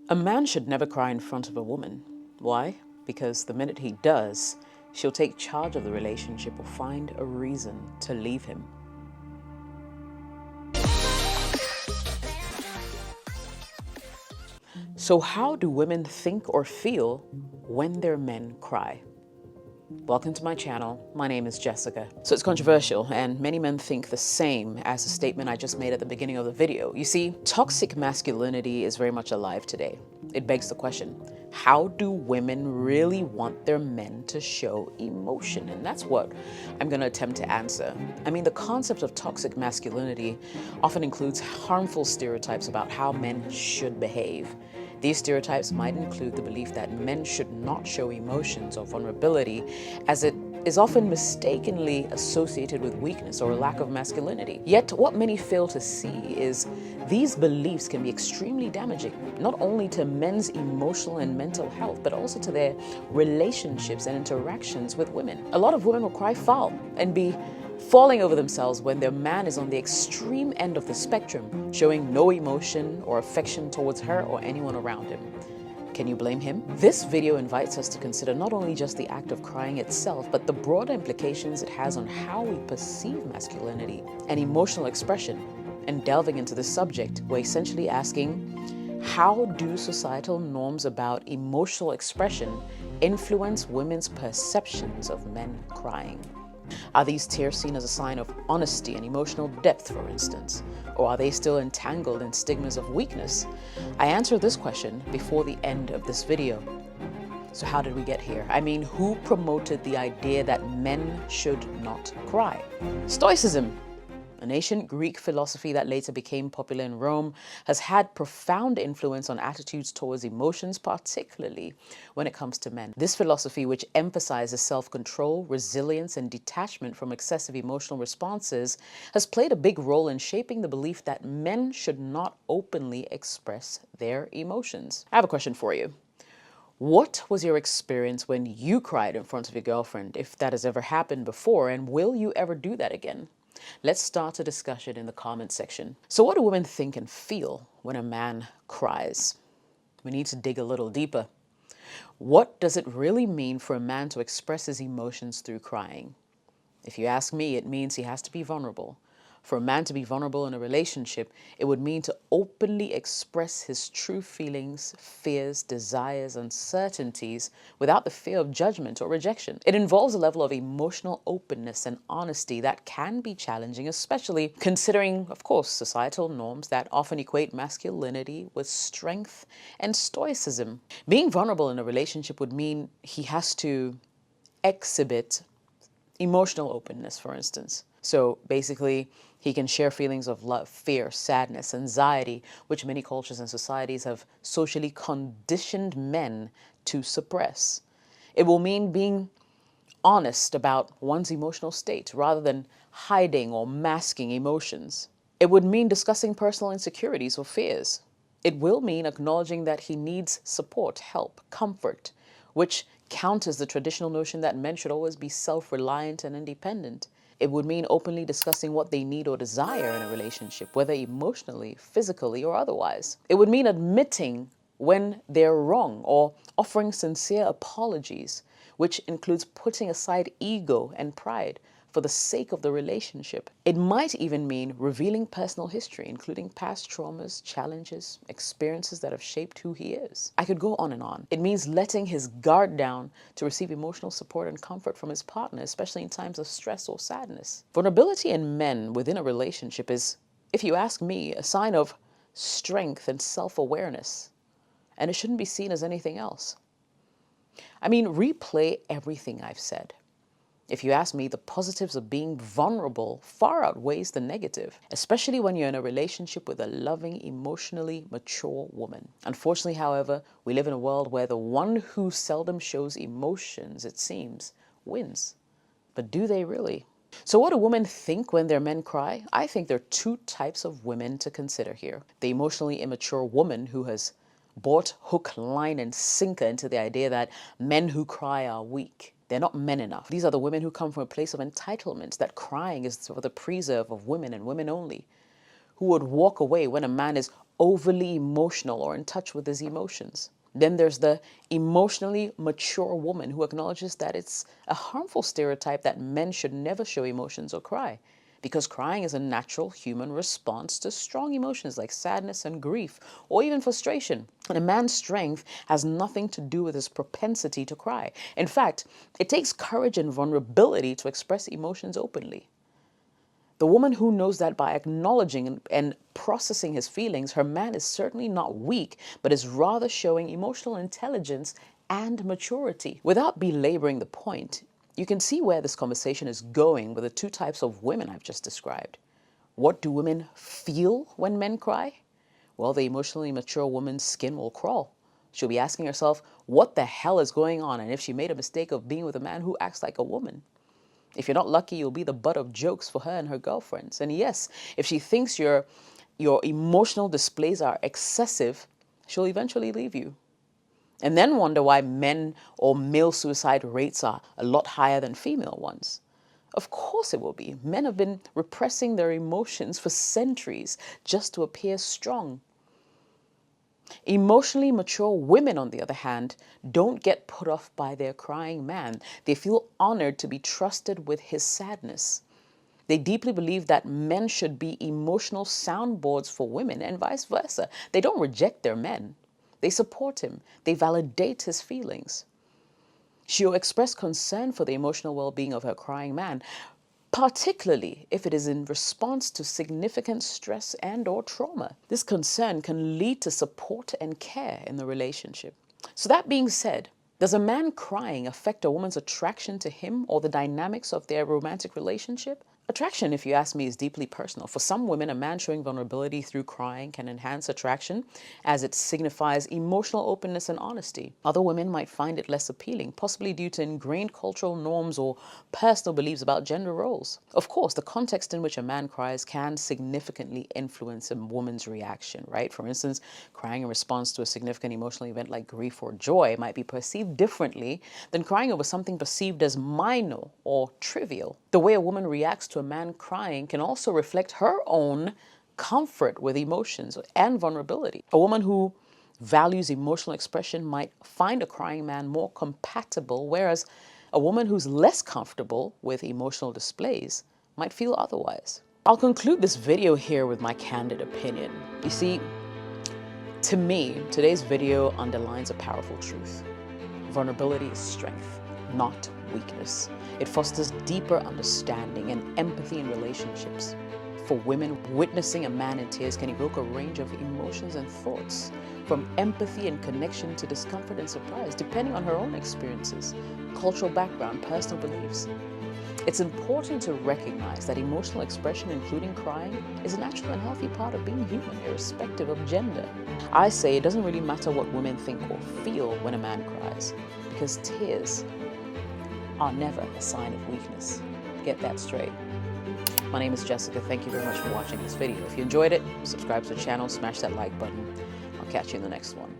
A man should never cry in front of a woman. Why? Because the minute he does, she'll take charge of the relationship or find a reason to leave him. So how do women think or feel when their men cry? Welcome to my channel. My name is Jessica. So it's controversial, and many men think the same as the statement I just made at the beginning of the video. You see, toxic masculinity is very much alive today. It begs the question, how do women really want their men to show emotion? And that's what I'm going to attempt to answer. I mean, the concept of toxic masculinity often includes harmful stereotypes about how men should behave. These stereotypes might include the belief that men should not show emotions or vulnerability, as it is often mistakenly associated with weakness or a lack of masculinity. Yet, what many fail to see is these beliefs can be extremely damaging, not only to men's emotional and mental health, but also to their relationships and interactions with women. A lot of women will cry foul and be falling over themselves when their man is on the extreme end of the spectrum, showing no emotion or affection towards her or anyone around him. Can you blame him? This video invites us to consider not only just the act of crying itself, but the broader implications it has on how we perceive masculinity and emotional expression. And delving into this subject, we're essentially asking, how do societal norms about emotional expression influence women's perceptions of men crying? Are these tears seen as a sign of honesty and emotional depth, for instance? Or are they still entangled in stigmas of weakness? I answer this question before the end of this video. So how did we get here? I mean, who promoted the idea that men should not cry? Stoicism, an ancient Greek philosophy that later became popular in Rome, has had profound influence on attitudes towards emotions, particularly when it comes to men. This philosophy, which emphasizes self-control, resilience, and detachment from excessive emotional responses, has played a big role in shaping the belief that men should not openly express their emotions. I have a question for you. What was your experience when you cried in front of your girlfriend, if that has ever happened before, and will you ever do that again? Let's start a discussion in the comment section. So what do women think and feel when a man cries? We need to dig a little deeper. What does it really mean for a man to express his emotions through crying? If you ask me, it means he has to be vulnerable. For a man to be vulnerable in a relationship, it would mean to openly express his true feelings, fears, desires, uncertainties without the fear of judgment or rejection. It involves a level of emotional openness and honesty that can be challenging, especially considering, of course, societal norms that often equate masculinity with strength and stoicism. Being vulnerable in a relationship would mean he has to exhibit emotional openness, for instance. So basically, he can share feelings of love, fear, sadness, anxiety, which many cultures and societies have socially conditioned men to suppress. It will mean being honest about one's emotional state rather than hiding or masking emotions. It would mean discussing personal insecurities or fears. It will mean acknowledging that he needs support, help, comfort, which counters the traditional notion that men should always be self-reliant and independent. It would mean openly discussing what they need or desire in a relationship, whether emotionally, physically, or otherwise. It would mean admitting when they're wrong or offering sincere apologies, which includes putting aside ego and pride for the sake of the relationship. It might even mean revealing personal history, including past traumas, challenges, experiences that have shaped who he is. I could go on and on. It means letting his guard down to receive emotional support and comfort from his partner, especially in times of stress or sadness. Vulnerability in men within a relationship is, if you ask me, a sign of strength and self-awareness, and it shouldn't be seen as anything else. I mean, replay everything I've said. If you ask me, the positives of being vulnerable far outweighs the negative, especially when you're in a relationship with a loving, emotionally mature woman. Unfortunately, however, we live in a world where the one who seldom shows emotions, it seems, wins. But do they really? So what do women think when their men cry? I think there are two types of women to consider here. The emotionally immature woman who has bought hook, line, and sinker into the idea that men who cry are weak. They're not men enough. These are the women who come from a place of entitlement, that crying is for the preserve of women and women only, who would walk away when a man is overly emotional or in touch with his emotions. Then there's the emotionally mature woman who acknowledges that it's a harmful stereotype that men should never show emotions or cry, because crying is a natural human response to strong emotions like sadness and grief, or even frustration. And a man's strength has nothing to do with his propensity to cry. In fact, it takes courage and vulnerability to express emotions openly. The woman who knows that by acknowledging and processing his feelings, her man is certainly not weak, but is rather showing emotional intelligence and maturity. Without belaboring the point, you can see where this conversation is going with the two types of women I've just described. What do women feel when men cry? Well, the emotionally mature woman's skin will crawl. She'll be asking herself, what the hell is going on? And if she made a mistake of being with a man who acts like a woman. If you're not lucky, you'll be the butt of jokes for her and her girlfriends. And yes, if she thinks your emotional displays are excessive, she'll eventually leave you. And then wonder why men or male suicide rates are a lot higher than female ones. Of course it will be. Men have been repressing their emotions for centuries just to appear strong. Emotionally mature women, on the other hand, don't get put off by their crying man. They feel honored to be trusted with his sadness. They deeply believe that men should be emotional soundboards for women and vice versa. They don't reject their men. They support him. They validate his feelings. She'll express concern for the emotional well-being of her crying man, particularly if it is in response to significant stress and or trauma. This concern can lead to support and care in the relationship. So that being said, does a man crying affect a woman's attraction to him or the dynamics of their romantic relationship? Attraction, if you ask me, is deeply personal. For some women, a man showing vulnerability through crying can enhance attraction as it signifies emotional openness and honesty. Other women might find it less appealing, possibly due to ingrained cultural norms or personal beliefs about gender roles. Of course, the context in which a man cries can significantly influence a woman's reaction, right? For instance, crying in response to a significant emotional event like grief or joy might be perceived differently than crying over something perceived as minor or trivial. The way a woman reacts to a man crying can also reflect her own comfort with emotions and vulnerability. A woman who values emotional expression might find a crying man more compatible, whereas a woman who's less comfortable with emotional displays might feel otherwise. I'll conclude this video here with my candid opinion. You see, to me, today's video underlines a powerful truth. Vulnerability is strength, not weakness. It fosters deeper understanding and empathy in relationships. For women, witnessing a man in tears can evoke a range of emotions and thoughts, from empathy and connection to discomfort and surprise, depending on her own experiences, cultural background, personal beliefs. It's important to recognize that emotional expression, including crying, is a natural and healthy part of being human, irrespective of gender. I say it doesn't really matter what women think or feel when a man cries, because tears are never a sign of weakness. Get that straight. My name is Jessica. Thank you very much for watching this video. If you enjoyed it, subscribe to the channel, smash that like button. I'll catch you in the next one.